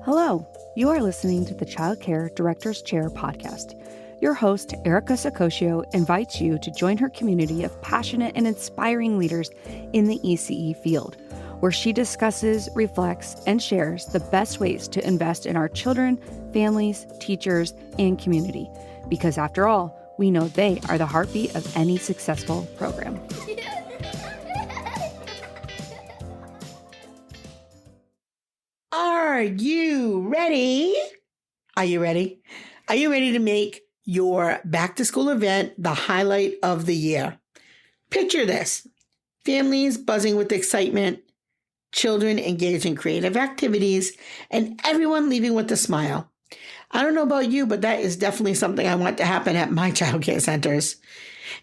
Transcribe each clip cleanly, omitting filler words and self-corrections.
Hello, you are listening to the Childcare Director's Chair podcast. Your host, Erica Sakosio, invites you to join her community of passionate and inspiring leaders in the ECE field, where she discusses, reflects, and shares the best ways to invest in our children, families, teachers, and community. Because after all, we know they are the heartbeat of any successful program. Are you ready? Are you ready? Are you ready to make your back to school event the highlight of the year? Picture this: families buzzing with excitement, children engaged in creative activities, and everyone leaving with a smile. I don't know about you, but that is definitely something I want to happen at my childcare centers.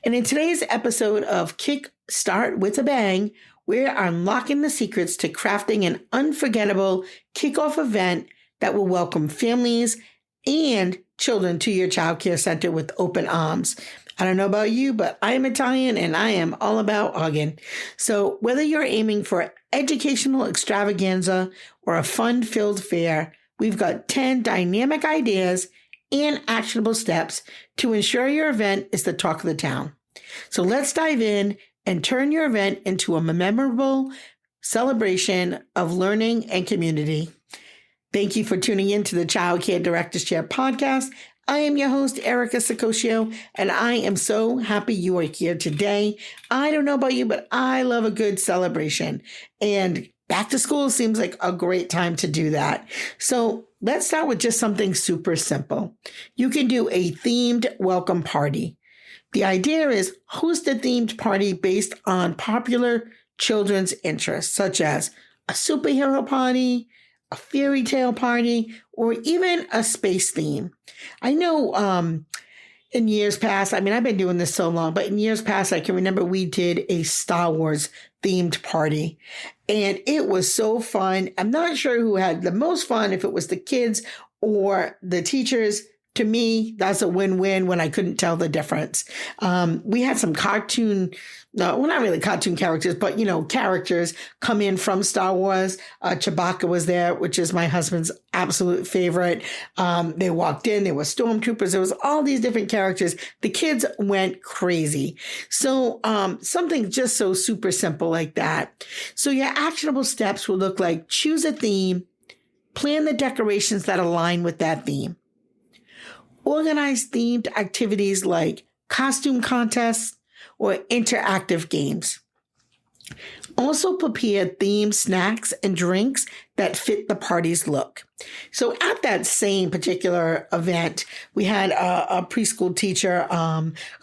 And in today's episode of Kickstart with a Bang, we're unlocking the secrets to crafting an unforgettable kickoff event that will welcome families and children to your childcare center with open arms. I don't know about you, but I am Italian and I am all about hugging. So whether you're aiming for educational extravaganza or a fun-filled fair, we've got 10 dynamic ideas and actionable steps to ensure your event is the talk of the town. So let's dive in and turn your event into a memorable celebration of learning and community. Thank you for tuning in to the Child Care Director's Chair podcast. I am your host, Erica Sakosio, and I am so happy you are here today. I don't know about you, but I love a good celebration, and back to school seems like a great time to do that. So let's start with just something super simple. You can do a themed welcome party. The idea is host a themed party based on popular children's interests, such as a superhero party, a fairy tale party, or even a space theme. I know in years past, I've been doing this so long, but in years past, I can remember we did a Star Wars themed party, and it was so fun. I'm not sure who had the most fun, if it was the kids or the teachers. To me, that's a win-win when I couldn't tell the difference. We had some not really cartoon characters, but, characters come in from Star Wars. Chewbacca was there, which is my husband's absolute favorite. They walked in, there were stormtroopers. There was all these different characters. The kids went crazy. So something just so super simple like that. So your actionable steps will look like: choose a theme, plan the decorations that align with that theme, organize themed activities like costume contests or interactive games. Also prepare themed snacks and drinks that fit the party's look. So at that same particular event, we had a preschool teacher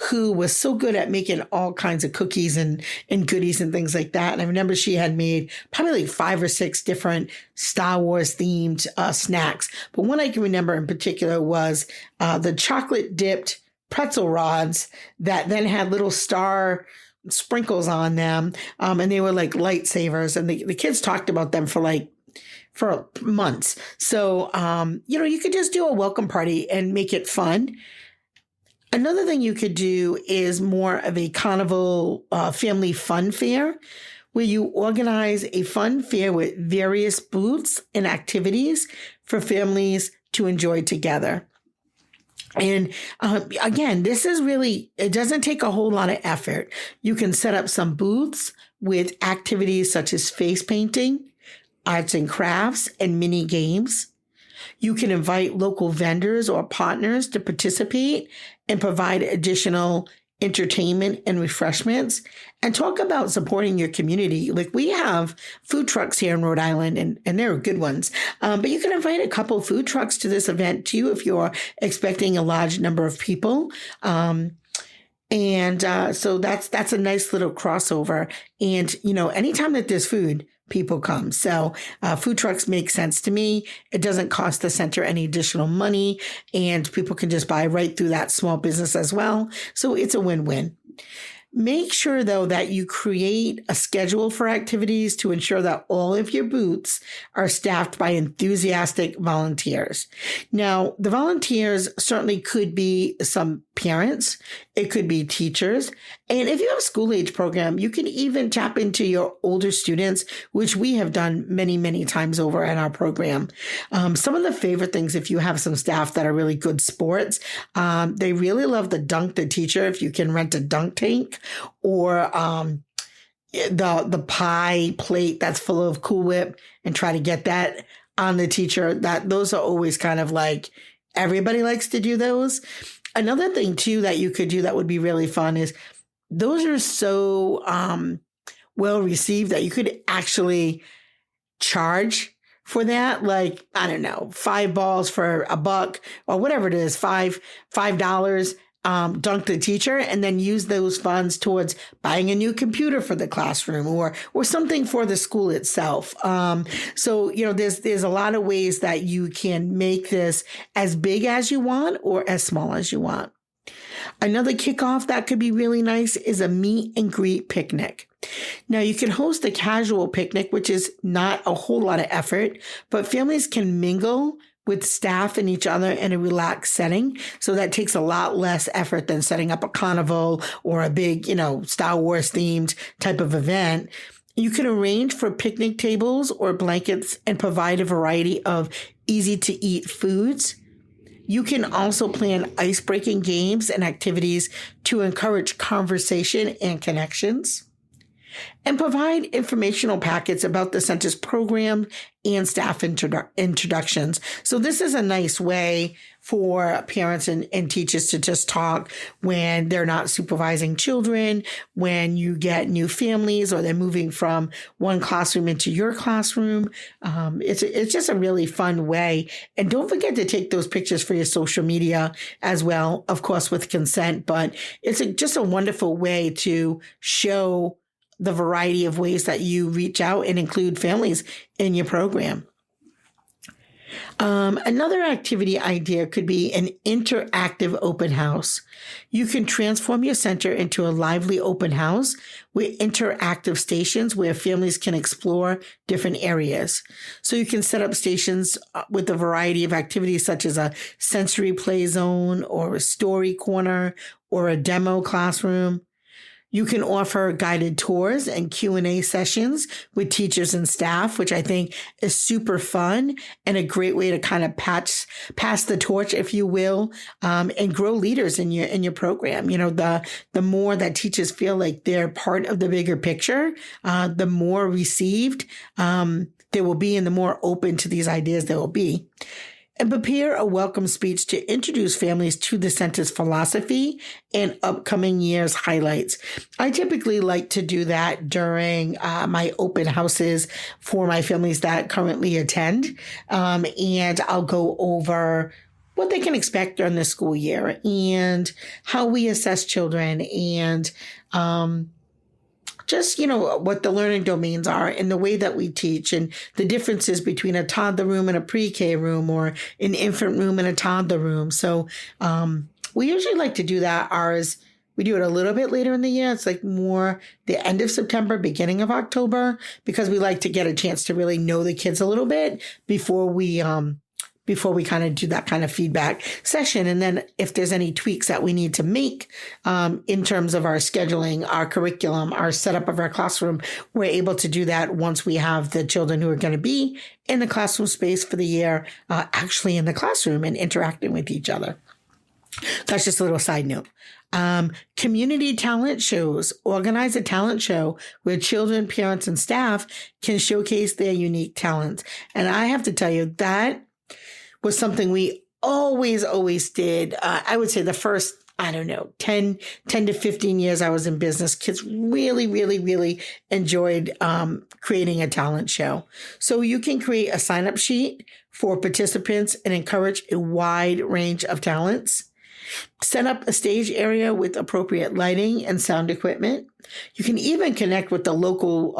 who was so good at making all kinds of cookies and goodies and things like that. And I remember she had made probably like 5 or 6 different Star Wars themed snacks. But one I can remember in particular was the chocolate dipped pretzel rods that then had little star sprinkles on them. And they were like lightsabers, and the kids talked about them for months. So, you could just do a welcome party and make it fun. Another thing you could do is more of a carnival family fun fair, where you organize a fun fair with various booths and activities for families to enjoy together. And again, this is it doesn't take a whole lot of effort. You can set up some booths with activities such as face painting, arts and crafts, and mini games. You can invite local vendors or partners to participate and provide additional entertainment and refreshments, and talk about supporting your community. Like, we have food trucks here in Rhode Island, and they're good ones. But you can invite a couple food trucks to this event too, if you're expecting a large number of people. So that's a nice little crossover. And, anytime that there's food, people come. So food trucks make sense to me. It doesn't cost the center any additional money, and people can just buy right through that small business as well. So it's a win-win. Make sure, though, that you create a schedule for activities to ensure that all of your booths are staffed by enthusiastic volunteers. Now, the volunteers certainly could be some parents. It could be teachers. And if you have a school-age program, you can even tap into your older students, which we have done many, many times over at our program. Some of the favorite things, if you have some staff that are really good sports, they really love the dunk the teacher, if you can rent a dunk tank, or the pie plate that's full of Cool Whip and try to get that on the teacher. Those are always kind of like, everybody likes to do those. Another thing too that you could do that would be really fun is those are so well received that you could actually charge for that. Like, I don't know, 5 balls for $1 or whatever it is, $5, dunk the teacher, and then use those funds towards buying a new computer for the classroom or something for the school itself. So, there's a lot of ways that you can make this as big as you want or as small as you want. Another kickoff that could be really nice is a meet and greet picnic. Now, you can host a casual picnic, which is not a whole lot of effort, but families can mingle with staff and each other in a relaxed setting. So that takes a lot less effort than setting up a carnival or a big, Star Wars themed type of event. You can arrange for picnic tables or blankets and provide a variety of easy to eat foods. You can also plan ice-breaking games and activities to encourage conversation and connections, and provide informational packets about the center's program and staff introductions. So this is a nice way for parents and teachers to just talk when they're not supervising children, when you get new families or they're moving from one classroom into your classroom. It's just a really fun way. And don't forget to take those pictures for your social media as well, of course, with consent, but it's just a wonderful way to show the variety of ways that you reach out and include families in your program. Another activity idea could be an interactive open house. You can transform your center into a lively open house with interactive stations where families can explore different areas. So you can set up stations with a variety of activities such as a sensory play zone or a story corner or a demo classroom. You can offer guided tours and Q&A sessions with teachers and staff, which I think is super fun and a great way to kind of pass the torch, if you will, and grow leaders in your program. The more that teachers feel like they're part of the bigger picture, the more received they will be and the more open to these ideas they will be. And prepare a welcome speech to introduce families to the center's philosophy and upcoming year's highlights. I typically like to do that during my open houses for my families that currently attend. And I'll go over what they can expect during the school year and how we assess children and just, what the learning domains are and the way that we teach and the differences between a toddler room and a pre-K room or an infant room and a toddler room. So we usually like to do that. We do it a little bit later in the year. It's like more the end of September, beginning of October, because we like to get a chance to really know the kids a little bit before we kind of do that kind of feedback session. And then if there's any tweaks that we need to make in terms of our scheduling, our curriculum, our setup of our classroom, we're able to do that once we have the children who are going to be in the classroom space for the year, actually in the classroom and interacting with each other. That's just a little side note. Community talent shows. Organize a talent show where children, parents, and staff can showcase their unique talents. And I have to tell you, that was something we always did. I would say the first, 10 to 15 years I was in business, kids really enjoyed creating a talent show. So you can create a sign-up sheet for participants and encourage a wide range of talents. Set up a stage area with appropriate lighting and sound equipment. You can even connect with the local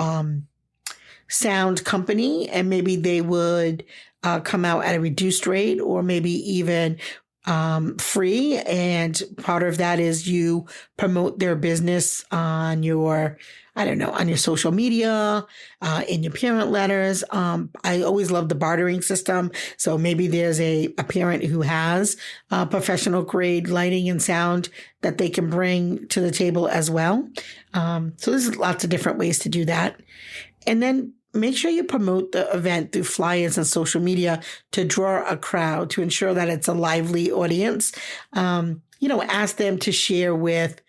sound company, and maybe they would come out at a reduced rate, or maybe even free. And part of that is you promote their business on your, on your social media, in your parent letters. I always love the bartering system. So maybe there's a parent who has professional grade lighting and sound that they can bring to the table as well. So there's lots of different ways to do that. And then make sure you promote the event through flyers and social media to draw a crowd, to ensure that it's a lively audience. Ask them to share with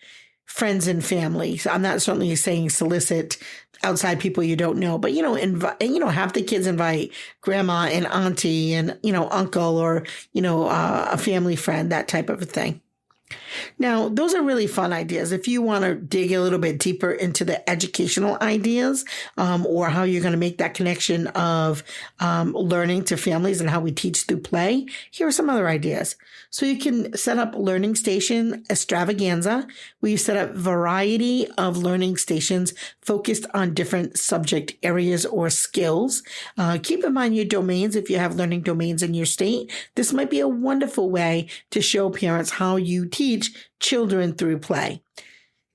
friends and family. So I'm not certainly saying solicit outside people you don't know, but, have the kids invite grandma and auntie and, uncle or, a family friend, that type of a thing. Now, those are really fun ideas. If you want to dig a little bit deeper into the educational ideas, or how you're going to make that connection of learning to families and how we teach through play, here are some other ideas. So you can set up learning station extravaganza, where you set up variety of learning stations focused on different subject areas or skills. Keep in mind your domains. If you have learning domains in your state, this might be a wonderful way to show parents how you teach children through play.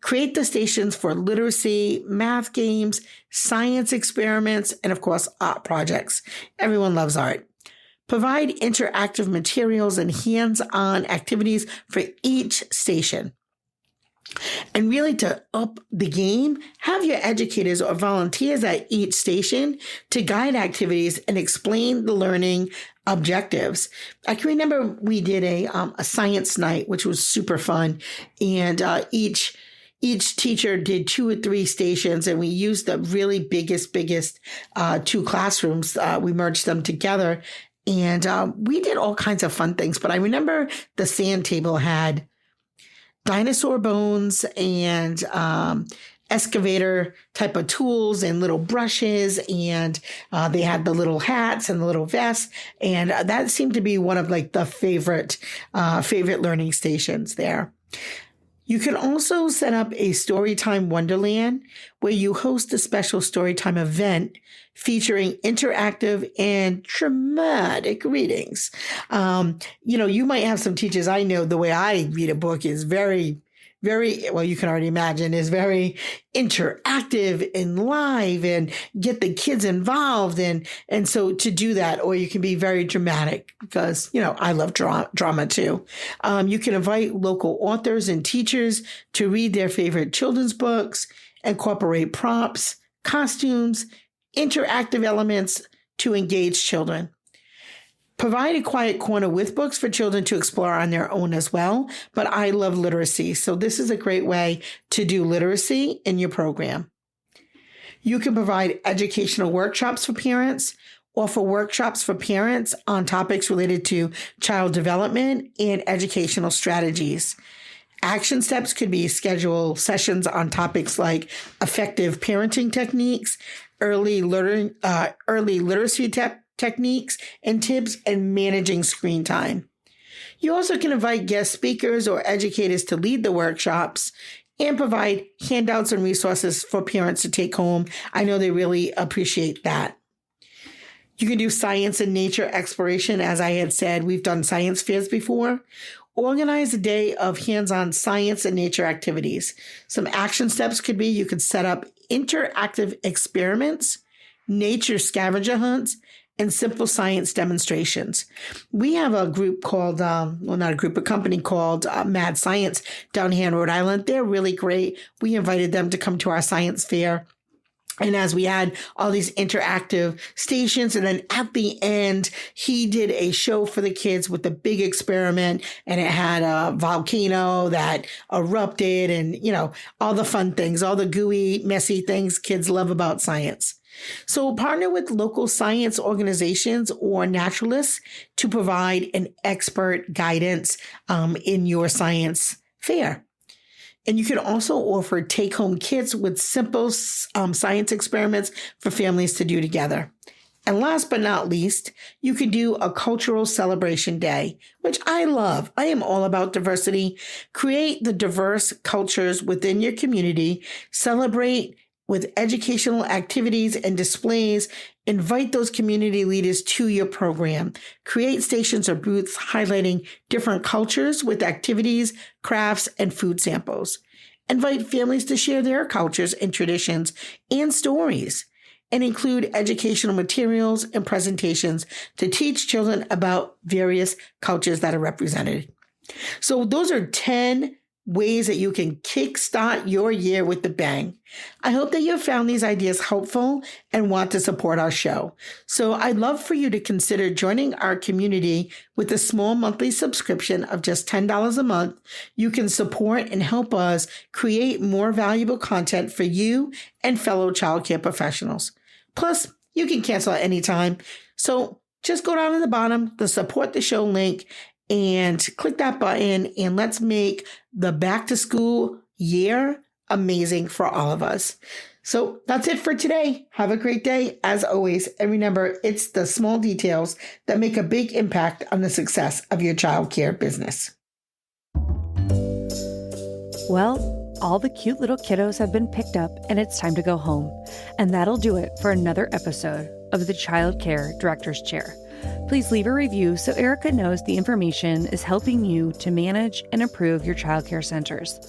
Create the stations for literacy, math games, science experiments, and of course, art projects. Everyone loves art. Provide interactive materials and hands-on activities for each station. And really, to up the game, have your educators or volunteers at each station to guide activities and explain the learning objectives. I can remember we did a science night, which was super fun. And each teacher did 2 or 3 stations, and we used the really biggest 2 classrooms. We merged them together, and we did all kinds of fun things. But I remember the sand table had dinosaur bones and excavator type of tools and little brushes, and they had the little hats and the little vests, and that seemed to be one of like the favorite learning stations there. You can also set up a Storytime Wonderland where you host a special Storytime event featuring interactive and dramatic readings. You might have some teachers. I know the way I read a book is very, well, you can already imagine, is very interactive and live and get the kids involved. And so to do that, or you can be very dramatic because, I love drama too. You can invite local authors and teachers to read their favorite children's books, incorporate props, costumes, interactive elements to engage children. Provide a quiet corner with books for children to explore on their own as well. But I love literacy, so this is a great way to do literacy in your program. You can provide educational workshops for parents, offer workshops for parents on topics related to child development and educational strategies. Action steps could be schedule sessions on topics like effective parenting techniques, early literacy techniques and tips, and managing screen time. You also can invite guest speakers or educators to lead the workshops and provide handouts and resources for parents to take home. I know they really appreciate that. You can do science and nature exploration. As I had said, we've done science fairs before. Organize a day of hands-on science and nature activities. Some action steps could be you could set up interactive experiments, nature scavenger hunts, and simple science demonstrations. We have a group called, not a group, a company called Mad Science down here in Rhode Island. They're really great. We invited them to come to our science fair. And as we had all these interactive stations, and then at the end, he did a show for the kids with a big experiment, and it had a volcano that erupted and, all the fun things, all the gooey, messy things kids love about science. So partner with local science organizations or naturalists to provide an expert guidance in your science fair. And you can also offer take-home kits with simple science experiments for families to do together. And last but not least, you can do a cultural celebration day, which I love. I am all about diversity. Create the diverse cultures within your community, celebrate with educational activities and displays. Invite those community leaders to your program. Create stations or booths highlighting different cultures with activities, crafts, and food samples. Invite families to share their cultures and traditions and stories, and include educational materials and presentations to teach children about various cultures that are represented. So those are 10 ways that you can kickstart your year with a bang. I hope that you found these ideas helpful and want to support our show. So I'd love for you to consider joining our community with a small monthly subscription of just $10 a month. You can support and help us create more valuable content for you and fellow childcare professionals. Plus, you can cancel at any time. So just go down to the bottom, the support the show link, and click that button, and let's make the back to school year amazing for all of us. So that's it for today. Have a great day as always. And remember, it's the small details that make a big impact on the success of your childcare business. Well, all the cute little kiddos have been picked up and it's time to go home. And that'll do it for another episode of the Childcare Director's Chair. Please leave a review so Erica knows the information is helping you to manage and improve your childcare centers.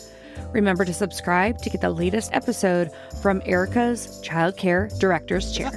Remember to subscribe to get the latest episode from Erica's Childcare Director's Chair.